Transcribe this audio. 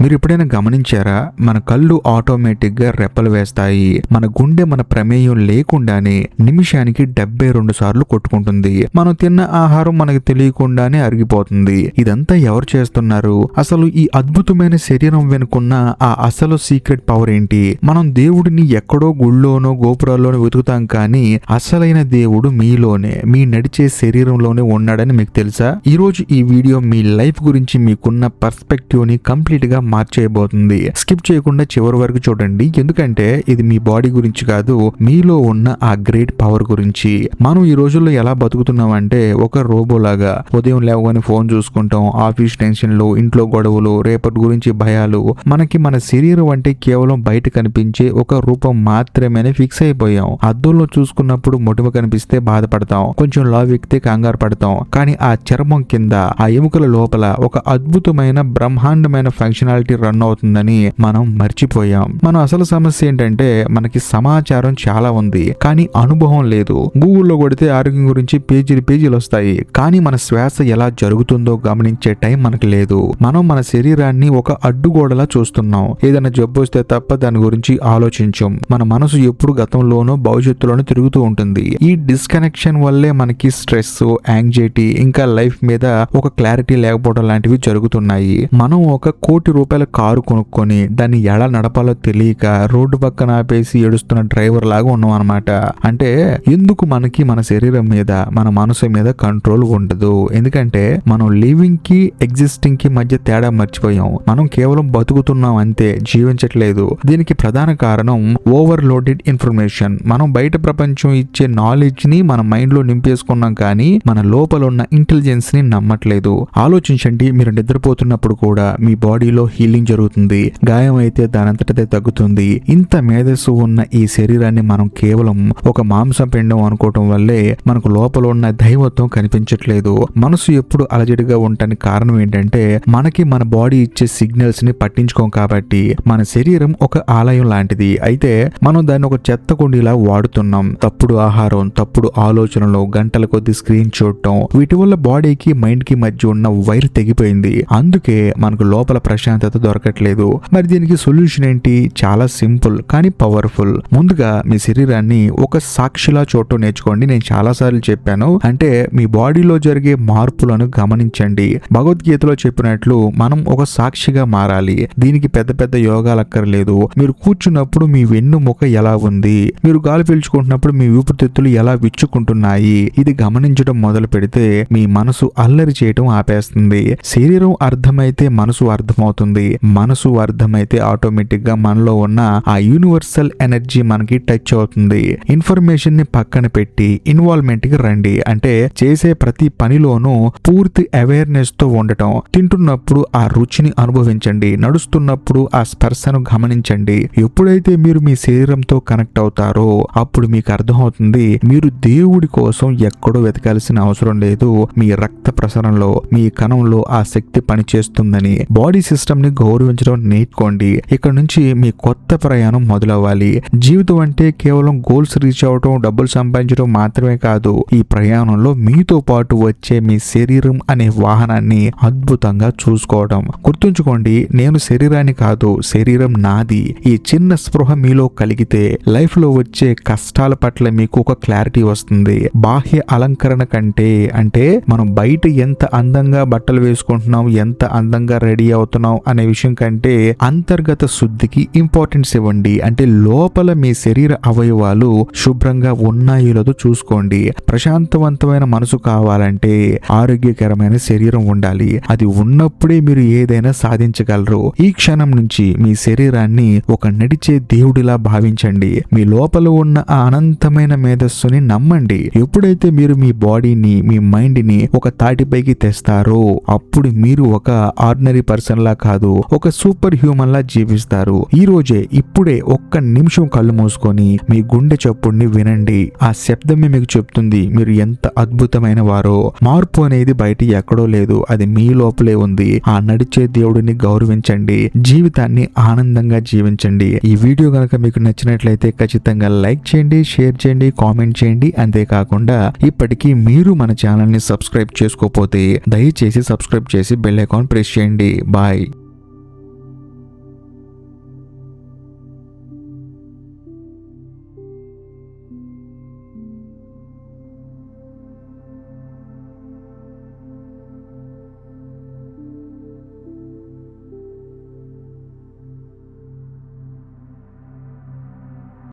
మీరు ఎప్పుడైనా గమనించారా? మన కళ్ళు ఆటోమేటిక్ గా రెప్పలు వేస్తాయి. మన గుండె మన ప్రమేయం లేకుండానే నిమిషానికి 72 సార్లు కొట్టుకుంటుంది. మనం తిన్న ఆహారం మనకు తెలియకుండానే అరిగిపోతుంది. ఇదంతా ఎవరు చేస్తున్నారు? అసలు ఈ అద్భుతమైన శరీరం వెనుకున్న ఆ అసలు సీక్రెట్ పవర్ ఏంటి? మనం దేవుడిని ఎక్కడో గుళ్ళోనో గోపురాల్లోనో వెతుకుతాం, కానీ అసలైన దేవుడు మీలోనే, మీ నడిచే శరీరంలోనే ఉన్నాడని మీకు తెలుసా? ఈ రోజు ఈ వీడియో మీ లైఫ్ గురించి మీకున్న పర్స్పెక్టివ్ ని కంప్లీట్ గా మార్చేయబోతుంది. స్కిప్ చేయకుండా చివరి వరకు చూడండి, ఎందుకంటే ఇది మీ బాడీ గురించి కాదు, మీలో ఉన్న ఆ గ్రేట్ పవర్ గురించి. మనం ఈ రోజుల్లో ఎలా బతుకుతున్నామంటే ఒక రోబోలాగా. ఉదయం లేవగానే ఫోన్ చూసుకుంటాం, ఆఫీస్ టెన్షన్లు, ఇంట్లో గొడవలు, రేపటి గురించి భయాలు. మనకి మన శరీరం అంటే కేవలం బయట కనిపించే ఒక రూపం మాత్రమే ఫిక్స్ అయిపోయాం. అద్దంలో చూసుకున్నప్పుడు మొటిమ కనిపిస్తే బాధపడతాం, కొంచెం లావ్ ఎక్కితే కంగారు పడతాం, కానీ ఆ చర్మం కింద, ఆ ఎముకల లోపల ఒక అద్భుతమైన బ్రహ్మాండమైన ఫంక్షనాలిటీ రన్ అవుతుందని మనం మర్చిపోయాం. మన అసలు సమస్య ఏంటంటే మనకి సమాచారం చాలా ఉంది, కానీ అనుభవం లేదు. గూగుల్లో కొడితే ఆరోగ్యం గురించి పేజీలు వస్తాయి, కానీ మన శ్వాస ఎలా జరుగుతుందో గమనించే టైం మనకి లేదు. మనం మన శరీరాన్ని ఒక అడ్డుగోడలా చూస్తున్నాం. ఏదైనా జబ్బు వస్తే తప్ప దాని గురించి ఆలోచించం. మన మనసు ఎప్పుడు గతంలోనో భవిష్యత్తులోనూ తిరుగుతూ ఉంటుంది. ఈ డిస్కనెక్షన్ వల్లే మనకి స్ట్రెస్, యాంగ్జైటీ, ఇంకా లైఫ్ మీద ఒక క్లారిటీ లేకపోవడం లాంటివి జరుగుతున్నాయి. మనం ఒక ₹1,00,00,000 కారు కొనుక్కొని దాన్ని ఎలా నడపాలో తెలియక రోడ్డు పక్కన ఆపేసి ఏడుస్తున్న డ్రైవర్ లాగా ఉన్నాం అనమాట. అంటే ఎందుకు మనకి మన శరీరం మీద, మన మనసు మీద కంట్రోల్ ఉండదు? ఎందుకంటే మనం లివింగ్ కి ఎగ్జిస్టింగ్ కి మధ్య తేడా మర్చిపోయాం. మనం కేవలం బతుకుతున్నాం అంతే, జీవించట్లేదు. దీనికి ప్రధాన కారణం ఓవర్లోడెడ్ ఇన్ఫర్మేషన్. మనం బయట ప్రపంచం ఇచ్చే నాలెడ్జ్ ని మన మైండ్ లో నింపేసుకున్నాం, కానీ మన లోపల ఉన్న ఇంటెలిజెన్స్ ని నమ్మట్లేదు. ఆలోచించండి, మీరు నిద్రపోతున్నప్పుడు కూడా మీ బాడీలో హీలింగ్ జరుగుతుంది. గాయం అయితే దానంతటదే తగ్గుతుంది. ఇంత మేధస్సు ఉన్న ఈ శరీరాన్ని మనం కేవలం ఒక మాంసం పిండం అనుకోవటం వల్లే మనకు లోపల ఉన్న దైవత్వం కనిపించట్లేదు. మనసు ఎప్పుడు అలజడిగా ఉండటానికి కారణం ఏంటంటే మనకి మన బాడీ ఇచ్చే సిగ్నల్స్ ని పట్టించుకోం కాబట్టి. మన శరీరం ఒక ఆలయం లాంటిది, అయితే మనం దాన్ని ఒక చెత్త కుండీలా వాడుతున్నాం. తప్పుడు ఆహారం, తప్పుడు ఆలోచనలు, గంటల కొద్ది స్క్రీన్ చూడటం, వీటి వల్ల బాడీకి మైండ్ కి మధ్య ఉన్న వైర్ తెగిపోయింది. అందుకే మనకు లోపల ప్రశాంతత దొరకట్లేదు. మరి దీనికి సొల్యూషన్ ఏంటి? చాలా సింపుల్ కానీ పవర్ఫుల్. ముందుగా మీ శరీరాన్ని ఒక సాక్షిలా చూడటం నేర్చుకోండి. నేను చాలా సార్లు చెప్పాను, అంటే మీ బాడీలో జరిగే మార్పులను గమనించండి. భగవద్గీతలో చెప్పినట్లు మనం ఒక సాక్షిగా మారాలి. దీనికి పెద్ద పెద్ద యోగాలు అక్కర్లేదు. మీరు కూర్చున్నప్పుడు మీ వెన్నుముక ఎలా ఉంది, మీరు గాలి పీల్చుకుంటున్నప్పుడు మీ ఊపిరితిత్తులు ఎలా విచ్చుకుంటున్నాయి, ఇది గమనించడం మొదలు పెడితే మీ మనసు అల్లరి చేయటం ఆపేస్తుంది. శరీరం అర్థమైతే మనసు అర్థమవుతుంది. మనసు అర్థమైతే ఆటోమేటిక్ గా మనలో ఉన్న ఆ యూనివర్సల్ ఎనర్జీ మనకి టచ్ అవుతుంది. ఇన్ఫర్మేషన్ ని పక్కన పెట్టి ఇన్వాల్వ్మెంట్ కి రండి. అంటే చేసే ప్రతి పనిలోనూ పూర్తి అవేర్నెస్ తో ఉండటం. తింటున్నప్పుడు ఆ రుచిని అనుభవించండి, నడుస్తున్నప్పుడు ఆ స్పర్శను గమనించండి. ఎప్పుడైతే మీరు మీ శరీరంతో కనెక్ట్ అవుతారో అప్పుడు మీకు అర్థమవుతుంది మీరు దేవుడి కోసం ఎక్కడో వెతకాల్సిన అవసరం లేదు. మీ రక్త ప్రసరణలో, మీ కణంలో ఆ శక్తి పనిచేస్తుందని. బాడీ సిస్టమ్ ని గౌరవించడం నేర్చుకోండి. ఇక్కడ నుంచి మీ కొత్త ప్రయాణం మొదలవ్వాలి. జీవితం అంటే కేవలం గోల్స్ రీచ్ అవటం, డబ్బులు సంపాదించడం మాత్రమే కాదు. ఈ ప్రయాణంలో మీతో పాటు వచ్చే మీ శరీరం అనే వాహనాన్ని అద్భుతంగా చూసుకోవడం. గుర్తుంచుకోండి, నేను శరీరాన్ని కాదు, శరీరం నాది. ఈ చిన్న స్పృహ మీలో కలిగితే లైఫ్ లో వచ్చే కష్టాల పట్ల మీకు ఒక క్లారిటీ వస్తుంది. బాహ్య అలంకరణ కంటే, అంటే మనం బయట ఎంత అందంగా బట్టలు వేసుకుంటున్నాం, ఎంత అందంగా రెడీ అవుతున్నాం అనే విషయం కంటే అంతర్గత శుద్ధికి ఇంపార్టెన్స్ ఇవ్వండి. అంటే లోపల మీ శరీర అవయవాలు శుభ్రంగా ఉన్నాయో లేదో చూసుకోండి. ప్రశాంతవంతమైన మనసు కావాలంటే ఆరోగ్యకరమైన శరీరం ఉండాలి. అది ఉన్నప్పుడే మీరు ఏదైనా సాధించగలరు. ఈ క్షణం నుంచి మీ శరీరాన్ని ఒక నడిచే దేవుడిలా భావించండి. మీ లోపల ఉన్న ఆ అనంతమైన మేధస్సుని నమ్మండి. ఎప్పుడైతే మీరు మీ బాడీని, మీ మైండ్ ని ఒక తాటిపైకి తెస్తారో అప్పుడు మీరు ఒక ఆర్డినరీ పర్సన్ లా కాదు, ఒక సూపర్ హ్యూమన్ లా జీవిస్తారు. ఈ రోజే, ఇప్పుడే ఒక్క నిమిషం కళ్ళు మూసుకొని మీ గుండె చప్పుడిని వినండి. ఆ శబ్దమే మీకు చెప్తుంది మీరు ఎంత అద్భుతమైన వారో. మార్పు అనేది బయట ఎక్కడో లేదు, అది మీ లోపలే ఉంది. ఆ నడిచే దేవుడిని గౌరవించండి. జీవితాన్ని ఆనందంగా జీవించండి. ఈ వీడియో గనక మీకు నచ్చినట్లయితే ఖచ్చితంగా లైక్ చేయండి, షేర్ చేయండి, కామెంట్ చేయండి. అంతేకాకుండా ఇప్పటికీ మీరు మన ఛానల్ ని సబ్స్క్రైబ్ చేసుకోకపోతే దయచేసి సబ్స్క్రైబ్ చేసి బెల్ ఐకాన్ ప్రెస్ చేయండి. బాయ్.